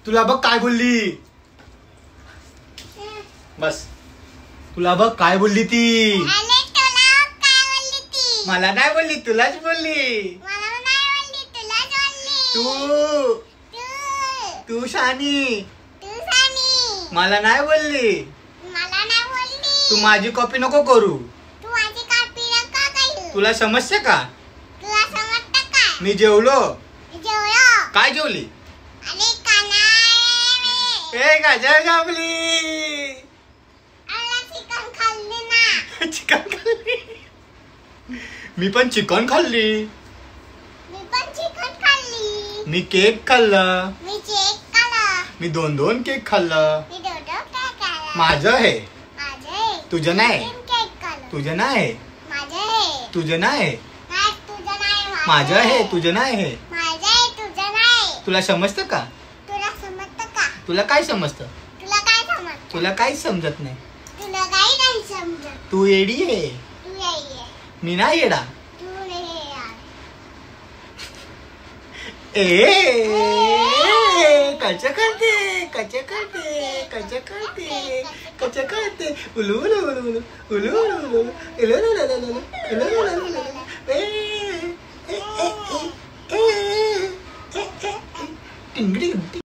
तुला बघ काय बोलली. बस. तुला बघ काय बोलली ती. मला नाही बोलली, तुलाच बोलली. तू शानी. मला नाही बोलली. तू माझी कॉपी नको करू. तुला समजते का. मी जेवलो. काय जेवली. ए गाजर कापली. चिकन खाल्ली. मी पण चिकन खाल्ली. मी केक खाल्ला. मी 2 केक खाल्ला. माझं आहे. तुझं नाही. तुझं नाही. तुझं नाही. माझं आहे. तुझं नाही. तुला समजतं का. तुला काय समजतं. तुला काही समजत नाही. तू येडी आहे. मी नाही येडा. कच करते कच करते कच करते कच करते उलू उलू उलू उलू उलू उलू उलू उलू उलू उलू उलू उलू उलू.